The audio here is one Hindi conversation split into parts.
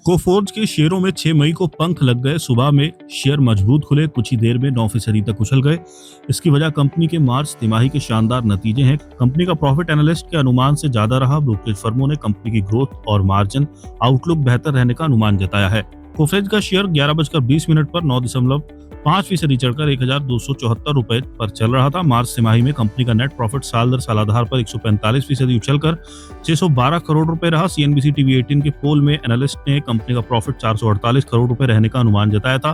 कोफोर्ज के शेयरों में 6 मई को पंख लग गए। सुबह में शेयर मजबूत खुले, कुछ ही देर में 9% तक उछल गए। इसकी वजह कंपनी के मार्च तिमाही के शानदार नतीजे हैं। कंपनी का प्रॉफिट एनालिस्ट के अनुमान से ज्यादा रहा। ब्रोकरेज फर्मों ने कंपनी की ग्रोथ और मार्जिन आउटलुक बेहतर रहने का अनुमान जताया है। कोफेज का शेयर 11:20 पर 9.5% चढ़कर 1,274 रुपए पर चल रहा था। मार्च तिमाही में कंपनी का नेट प्रॉफिट साल दर साल आधार पर 145% उछलकर 612 करोड़ रुपए रहा। सीएनबीसी टीवी 18 के पोल में एनालिस्ट ने कंपनी का प्रॉफिट 448 करोड़ रुपए रहने का अनुमान जताया था।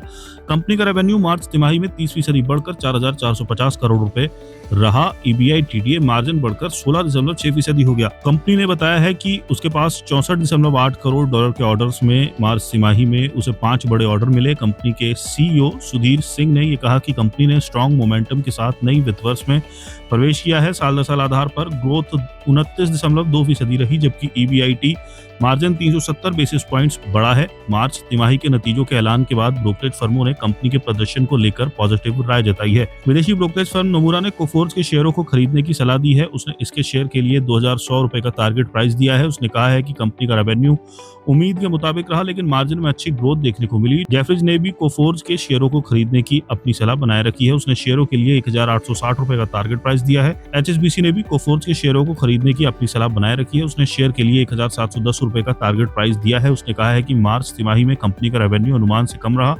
कंपनी का रेवेन्यू मार्च तिमाही में 30% बढ़कर 4,450 करोड़ रुपए रहा। ईबीआई टीडीए मार्जिन बढ़कर 16.6% हो गया। कंपनी ने बताया है कि उसके पास 64.8 करोड़ डॉलर के ऑर्डर्स में मार्च तिमाही में उसे 5 बड़े ऑर्डर मिले। कंपनी के सीईओ सुधीर सिंह ने ये कहा कि कंपनी ने स्ट्रॉन्ग मोमेंटम के साथ नई वित्त वर्ष में प्रवेश किया है। साल दर साल आधार पर ग्रोथ 29.2% रही, जबकि ईबीआईटी मार्जिन 370 बेसिस पॉइंट्स बढ़ा है। मार्च तिमाही के नतीजों के ऐलान के बाद ब्रोकरेज फर्मों ने कंपनी के प्रदर्शन को लेकर पॉजिटिव राय जताई है। विदेशी ब्रोकरेज फर्म नोमुरा ने कोफोर्ज के शेयरों को खरीदने की सलाह दी है। उसने इसके शेयर के लिए 2,100 रुपए का टारगेट प्राइस दिया है। उसने कहा है कि कंपनी का रेवेन्यू उम्मीद के मुताबिक रहा, लेकिन मार्जिन में अच्छी ग्रोथ देखने को मिली। जेफरीज ने भी कोफोर्ज के शेयरों को खरीदने की अपनी सलाह बनाए रखी है। उसने शेयरों के लिए 1,860 रुपए का टारगेट प्राइस दिया है। एचएसबीसी ने भी कोफोर्ज के शेयरों को खरीदने की अपनी सलाह बनाए रखी है। उसने शेयर के लिए 1,710 रुपए का टारगेट प्राइस दिया है। उसने कहा है कि मार्च तिमाही में कंपनी का रेवेन्यू अनुमान से कम रहा,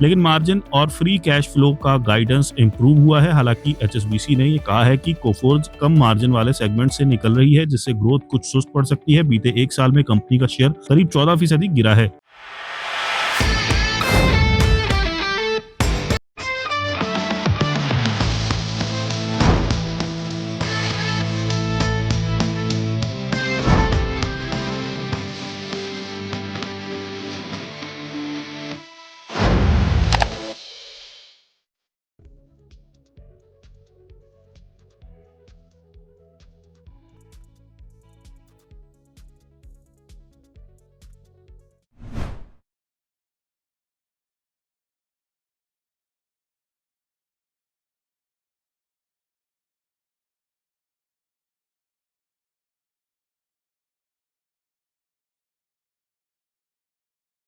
लेकिन मार्जिन और फ्री कैश फ्लो का गाइडेंस इंप्रूव हुआ है। हालांकि एचएसबीसी ने यह कहा है कि कोफोर्ज कम मार्जिन वाले सेगमेंट से निकल रही है, जिससे ग्रोथ कुछ सुस्त पड़ सकती है। बीते एक साल में कंपनी का शेयर करीब 14% गिरा है।